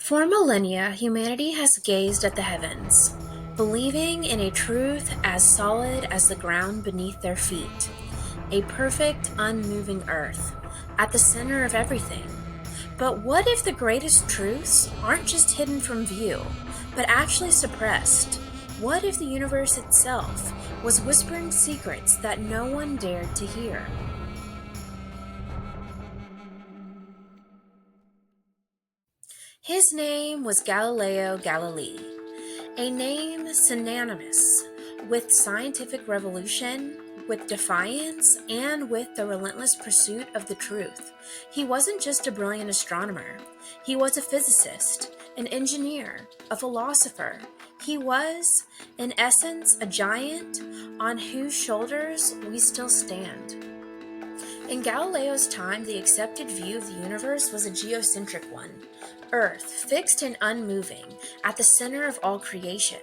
For millennia, humanity has gazed at the heavens, believing in a truth as solid as the ground beneath their feet, a perfect, unmoving earth, at the center of everything. But what if the greatest truths aren't just hidden from view, but actually suppressed? What if the universe itself was whispering secrets that no one dared to hear? His name was Galileo Galilei, a name synonymous with scientific revolution, with defiance, and with the relentless pursuit of the truth. He wasn't just a brilliant astronomer, he was a physicist, an engineer, a philosopher. He was, in essence, a giant on whose shoulders we still stand. In Galileo's time, the accepted view of the universe was a geocentric one. Earth, fixed and unmoving, at the center of all creation.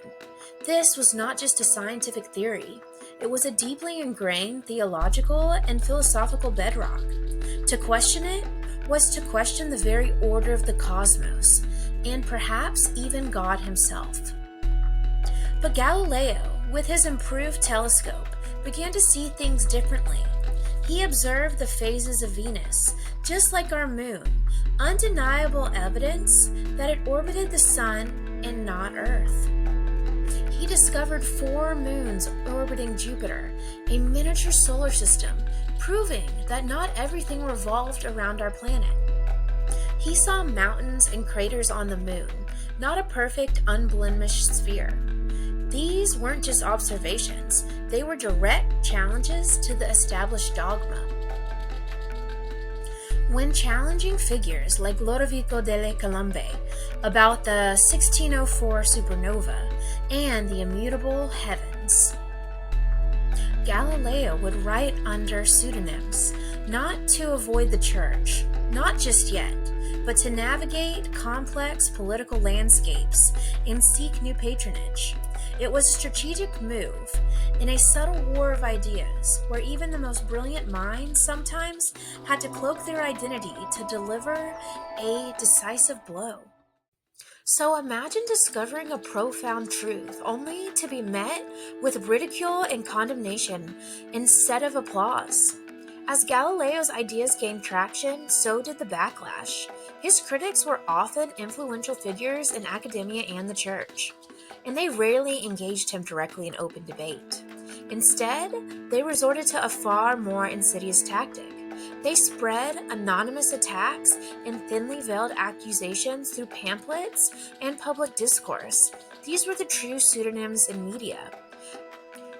This was not just a scientific theory, it was a deeply ingrained theological and philosophical bedrock. To question it was to question the very order of the cosmos, and perhaps even God himself. But Galileo, with his improved telescope, began to see things differently. He observed the phases of Venus, just like our moon, undeniable evidence that it orbited the sun and not Earth. He discovered 4 moons orbiting Jupiter, a miniature solar system, proving that not everything revolved around our planet. He saw mountains and craters on the moon, not a perfect, unblemished sphere. These weren't just observations, they were direct challenges to the established dogma. When challenging figures like Lodovico delle Colombe about the 1604 supernova and the immutable heavens, Galileo would write under pseudonyms, not to avoid the church, not just yet, but to navigate complex political landscapes and seek new patronage. It was a strategic move in a subtle war of ideas where even the most brilliant minds sometimes had to cloak their identity to deliver a decisive blow. So imagine discovering a profound truth only to be met with ridicule and condemnation instead of applause. As Galileo's ideas gained traction, so did the backlash. His critics were often influential figures in academia and the church, and they rarely engaged him directly in open debate. Instead, they resorted to a far more insidious tactic. They spread anonymous attacks and thinly veiled accusations through pamphlets and public discourse. These were the true pseudonyms in media.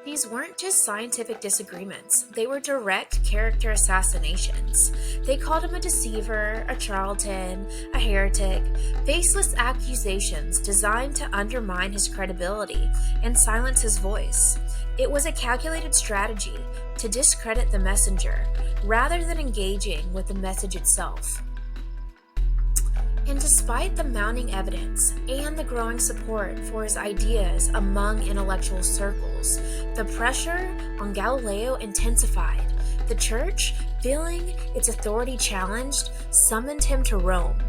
These weren't just scientific disagreements, they were direct character assassinations. They called him a deceiver, a charlatan, a heretic, faceless accusations designed to undermine his credibility and silence his voice. It was a calculated strategy to discredit the messenger rather than engaging with the message itself. And despite the mounting evidence and the growing support for his ideas among intellectual circles, the pressure on Galileo intensified. The church, feeling its authority challenged, summoned him to Rome.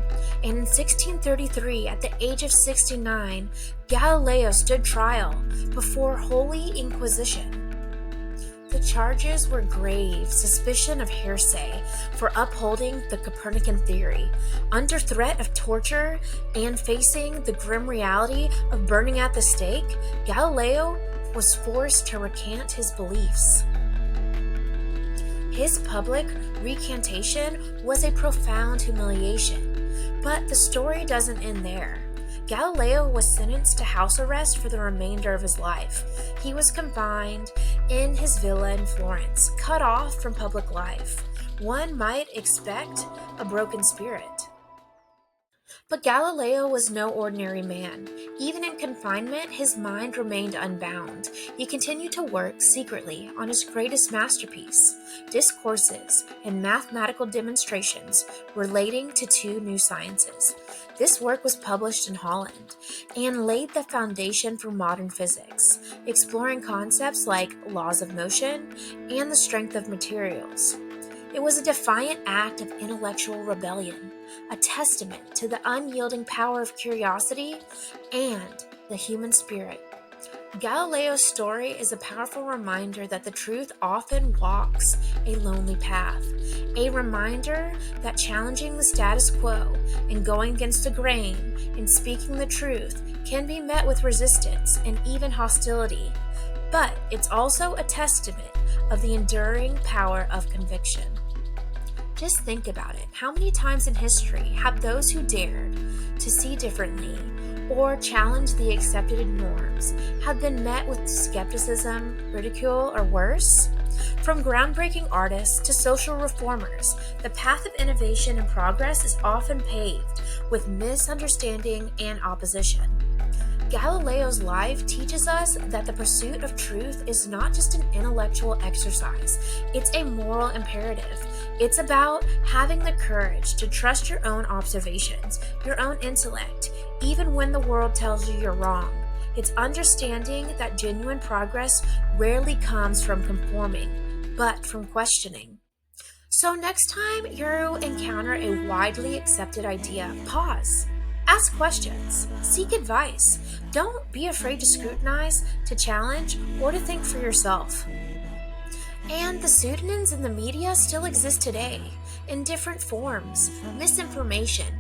And in 1633, at the age of 69, Galileo stood trial before Holy Inquisition. The charges were grave: suspicion of heresy for upholding the Copernican theory, under threat of torture, and facing the grim reality of burning at the stake. Galileo was forced to recant his beliefs. His public recantation was a profound humiliation, but the story doesn't end there. Galileo was sentenced to house arrest for the remainder of his life. He was confined in his villa in Florence, cut off from public life. One might expect a broken spirit. But Galileo was no ordinary man. Even in confinement, his mind remained unbound. He continued to work secretly on his greatest masterpiece, discourses and mathematical demonstrations relating to 2 new sciences. This work was published in Holland and laid the foundation for modern physics, exploring concepts like laws of motion and the strength of materials. It was a defiant act of intellectual rebellion, a testament to the unyielding power of curiosity and the human spirit. Galileo's story is a powerful reminder that the truth often walks a lonely path, a reminder that challenging the status quo and going against the grain and speaking the truth can be met with resistance and even hostility. But it's also a testament of the enduring power of conviction. Just think about it. How many times in history have those who dared to see differently or challenge the accepted norms have been met with skepticism, ridicule, or worse? From groundbreaking artists to social reformers, the path of innovation and progress is often paved with misunderstanding and opposition. Galileo's life teaches us that the pursuit of truth is not just an intellectual exercise, it's a moral imperative. It's about having the courage to trust your own observations, your own intellect, even when the world tells you you're wrong. It's understanding that genuine progress rarely comes from conforming, but from questioning. So next time you encounter a widely accepted idea, pause. Ask questions. Seek advice. Don't be afraid to scrutinize, to challenge, or to think for yourself. And the pseudonyms in the media still exist today, in different forms: misinformation,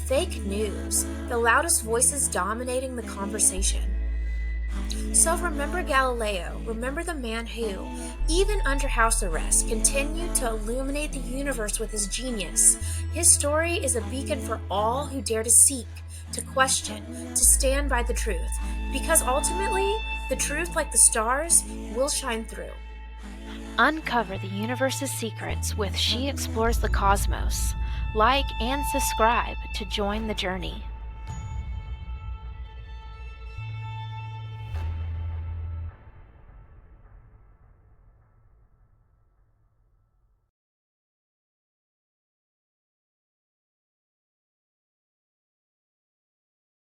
fake news, the loudest voices dominating the conversation. So remember Galileo, remember the man who, even under house arrest, continued to illuminate the universe with his genius. His story is a beacon for all who dare to seek, to question, to stand by the truth, because ultimately, the truth, like the stars, will shine through. Uncover the universe's secrets with She Explores the Cosmos. Like and subscribe to join the journey.